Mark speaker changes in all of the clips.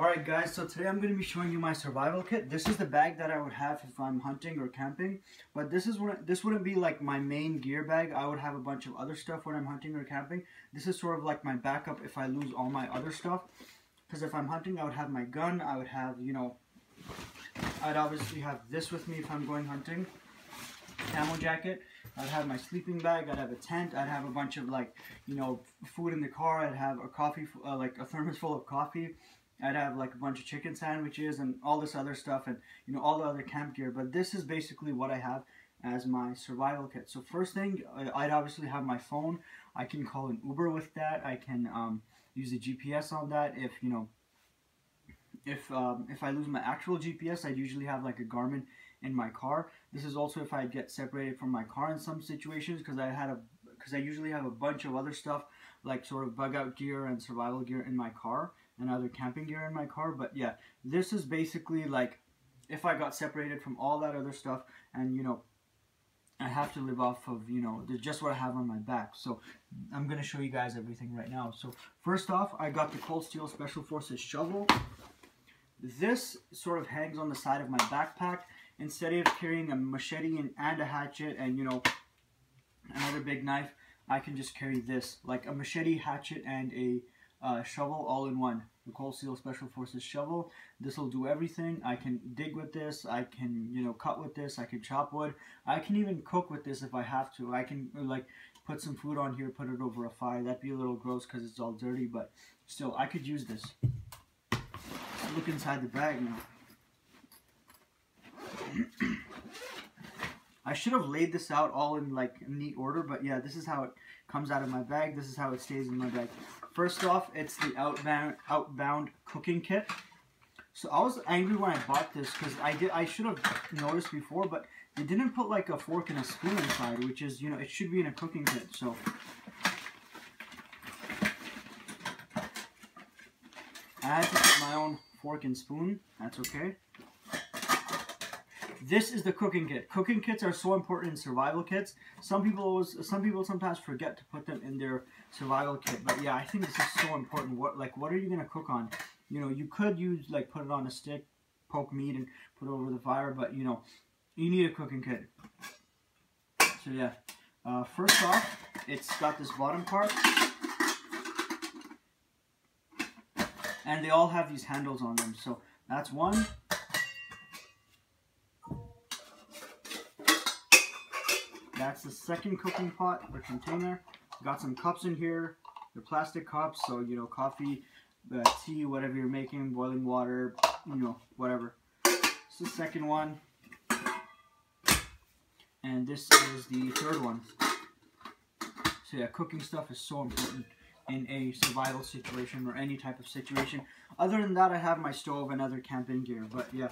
Speaker 1: Alright guys, so today I'm going to be showing you my survival kit. This is the bag that I would have if I'm hunting or camping. But this wouldn't be like my main gear bag. I would have a bunch of other stuff when I'm hunting or camping. This is sort of like my backup if I lose all my other stuff. Because if I'm hunting, I would have my gun. I would have, I'd obviously have this with me if I'm going hunting. Camo jacket. I'd have my sleeping bag. I'd have a tent. I'd have a bunch of food in the car. I'd have a coffee, like a thermos full of coffee. I'd have like a bunch of chicken sandwiches and all this other stuff and all the other camp gear. But this is basically what I have as my survival kit. So first thing, I'd obviously have my phone. I can call an Uber with that. I can use the GPS on that. If I lose my actual GPS, I'd usually have like a Garmin in my car. This is also if I get separated from my car in some situations, because I usually have a bunch of other stuff like sort of bug out gear and survival gear in my car and other camping gear in my car. But yeah, this is basically like if I got separated from all that other stuff and I have to live off of just what I have on my back. So I'm gonna show you guys everything right now. So first off, I got the Cold Steel Special Forces shovel. This sort of hangs on the side of my backpack. Instead of carrying a machete and a hatchet and another big knife, I can just carry this, like a machete, hatchet, and a shovel all in one. The Cold Steel Special Forces shovel. This will do everything. I can dig with this. I can cut with this. I can chop wood. I can even cook with this if I have to. I can like put some food on here, put it over a fire. That'd be a little gross because it's all dirty, but still, I could use this. Let's look inside the bag now. I should have laid this out all in like neat order, but yeah, this is how it comes out of my bag. This is how it stays in my bag. First off, it's the Outbound cooking kit. So I was angry when I bought this because I should have noticed before, but they didn't put like a fork and a spoon inside, which is it should be in a cooking kit. So I had to put my own fork and spoon. That's okay. This is the cooking kit. Cooking kits are so important in survival kits. Some people sometimes forget to put them in their survival kit. But yeah, I think this is so important. What are you gonna cook on? You could use put it on a stick, poke meat, and put it over the fire. But you need a cooking kit. So yeah, first off, it's got this bottom part, and they all have these handles on them. So that's one. That's the second cooking pot or container. Got some cups in here. They're plastic cups, so coffee, tea, whatever you're making, boiling water, whatever. This is the second one, and this is the third one. So yeah, cooking stuff is so important in a survival situation or any type of situation. Other than that, I have my stove and other camping gear. But yeah,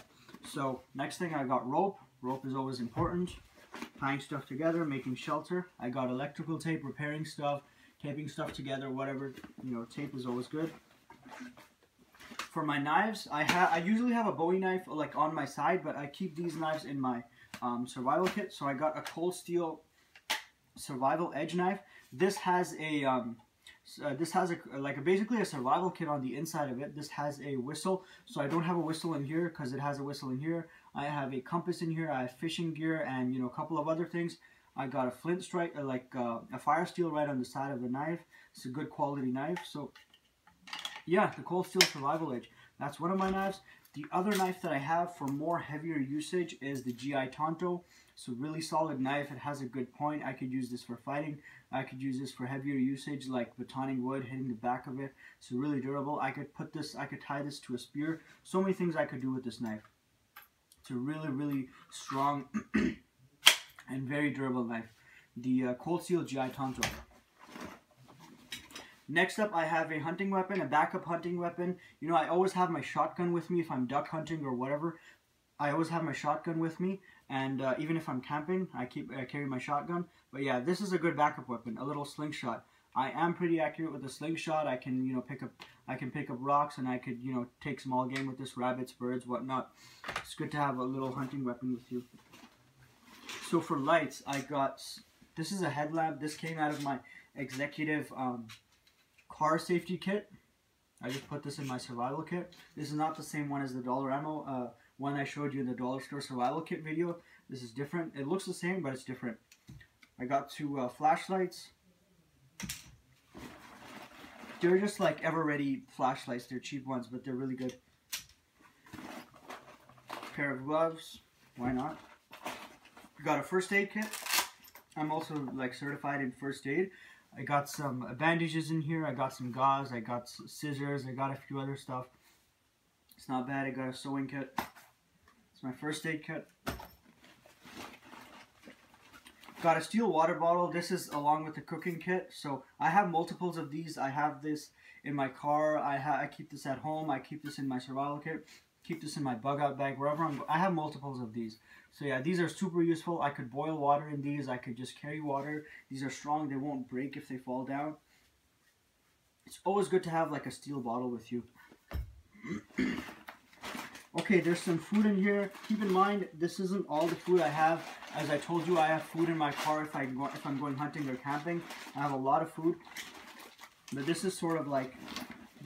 Speaker 1: so next thing, I got rope. Rope is always important. Tying stuff together, making shelter. I got electrical tape, repairing stuff, taping stuff together, whatever. Tape is always good. For my knives, I usually have a Bowie knife like on my side, but I keep these knives in my survival kit. So I got a Cold Steel Survival Edge knife. This has a basically a survival kit on the inside of it. This has a whistle, so I don't have a whistle in here because it has a whistle in here. I have a compass in here. I have fishing gear and a couple of other things. I got a flint strike, a fire steel right on the side of the knife. It's a good quality knife. So yeah, the Cold Steel Survival Edge. That's one of my knives. The other knife that I have for more heavier usage is the GI Tonto. It's a really solid knife. It has a good point. I could use this for fighting. I could use this for heavier usage like batoning wood, hitting the back of it. It's really durable. I could tie this to a spear. So many things I could do with this knife. It's a really, really strong and very durable knife. The Cold Steel GI Tonto. Next up, I have a hunting weapon, a backup hunting weapon. I always have my shotgun with me if I'm duck hunting or whatever. I always have my shotgun with me, and even if I'm camping, I carry my shotgun. But yeah, this is a good backup weapon, a little slingshot. I am pretty accurate with the slingshot. I can pick up rocks, and I could take small game with this, rabbits, birds, whatnot. It's good to have a little hunting weapon with you. So for lights, this is a headlamp. This came out of my executive car safety kit. I just put this in my survival kit. This is not the same one as the dollar ammo one I showed you in the dollar store survival kit video. This is different. It looks the same, but it's different. I got 2 flashlights. They're just like ever-ready flashlights. They're cheap ones, but they're really good. Pair of gloves. Why not? Got a first aid kit. I'm also like certified in first aid. I got some bandages in here. I got some gauze. I got scissors. I got a few other stuff. It's not bad. I got a sewing kit. It's my first aid kit. Got a steel water bottle. This is along with the cooking kit. So I have multiples of these. I have this in my car. I keep this at home. I keep this in my survival kit. Keep this in my bug out bag wherever I'm. I have multiples of these. So yeah, these are super useful. I could boil water in these. I could just carry water. These are strong. They won't break if they fall down. It's always good to have like a steel bottle with you. Okay, there's some food in here. Keep in mind, this isn't all the food I have. As I told you, I have food in my car if I'm going hunting or camping. I have a lot of food. But this is sort of like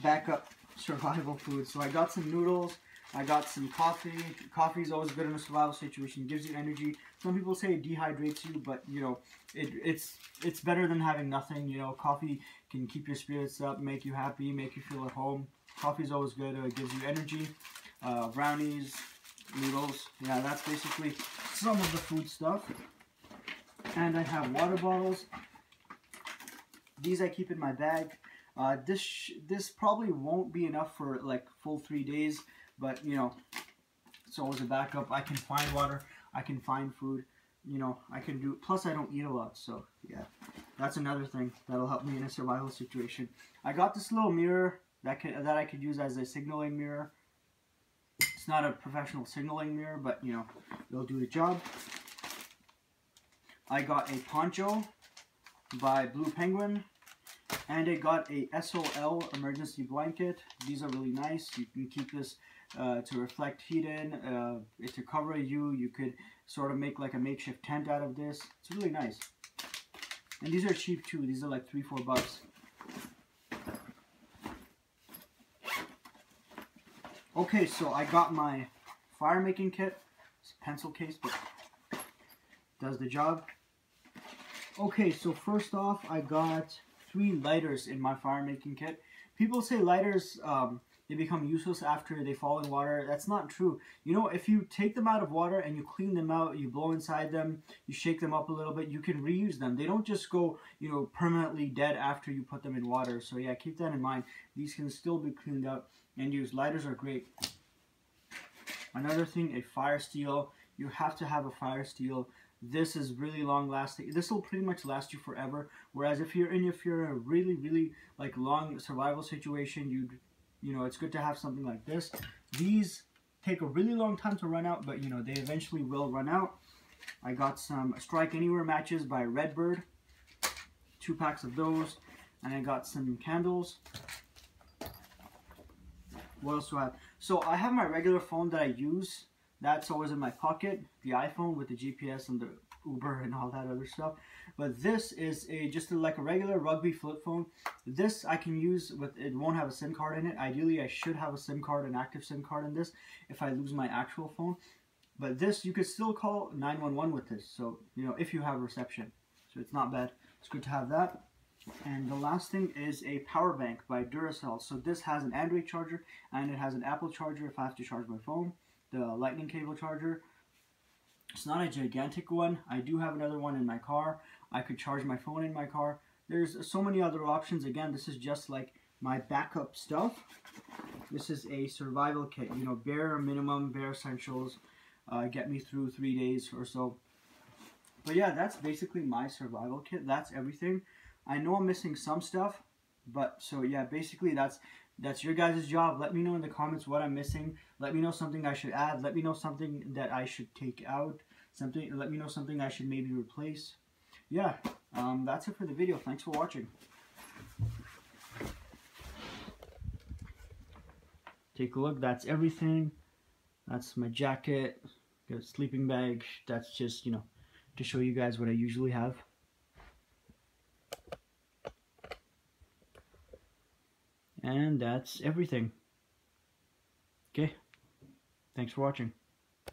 Speaker 1: backup survival food. So I got some noodles. I got some coffee. Coffee is always good in a survival situation. It gives you energy. Some people say it dehydrates you, but you know, it's better than having nothing. You know, coffee can keep your spirits up, make you happy, make you feel at home. Coffee is always good. It gives you energy. Brownies, noodles. Yeah, that's basically some of the food stuff. And I have water bottles. These I keep in my bag. This probably won't be enough for like full 3 days, but you know, it's always a backup. I can find water. I can find food. You know, I can do. Plus, I don't eat a lot, so yeah, that's another thing that'll help me in a survival situation. I got this little mirror that I could use as a signaling mirror. It's not a professional signaling mirror, but you know, it'll do the job. I got a poncho by Blue Penguin, and I got a SOL emergency blanket. These are really nice. You can keep this to reflect heat in, to cover you. You could sort of make like a makeshift tent out of this. It's really nice. And these are cheap too. These are like $3-4 bucks. Okay, so I got my fire making kit. It's a pencil case, but does the job. Okay, so first off, I got 3 lighters in my fire making kit. People say lighters, they become useless after they fall in water. That's not true. You know, if you take them out of water and you clean them out, you blow inside them, you shake them up a little bit, you can reuse them. They don't just go, you know, permanently dead after you put them in water. So yeah, keep that in mind. These can still be cleaned up and used. Lighters are great. Another thing, a fire steel. You have to have a fire steel. This is really long lasting. This will pretty much last you forever. Whereas if you're in a really like long survival situation, you know, it's good to have something like this. These take a really long time to run out, but you know, they eventually will run out. I got some Strike Anywhere matches by Redbird. 2 packs of those. And I got some candles. What else do I have? So I have my regular phone that I use. That's always in my pocket. The iPhone with the GPS and the Uber and all that other stuff. But this is just like a regular rugby flip phone. This I can use with, it won't have a SIM card in it. Ideally, I should have a SIM card, an active SIM card in this if I lose my actual phone. But this, you could still call 911 with this. So, you know, if you have reception. So it's not bad. It's good to have that. And the last thing is a power bank by Duracell. So this has an Android charger and it has an Apple charger if I have to charge my phone. The lightning cable charger. It's not a gigantic one. I do have another one in my car. I could charge my phone in my car. There's so many other options. Again, this is just like my backup stuff. This is a survival kit. You know, bare minimum, bare essentials. Get me through 3 days or so. But yeah, that's basically my survival kit. That's everything. I know I'm missing some stuff, but so yeah, basically that's your guys' job. Let me know in the comments what I'm missing. Let me know something I should add. Let me know something that I should take out. Let me know something I should maybe replace. Yeah, that's it for the video. Thanks for watching. Take a look. That's everything. That's my jacket. Got a sleeping bag. That's just, you know, to show you guys what I usually have. And that's everything. Okay, thanks for watching.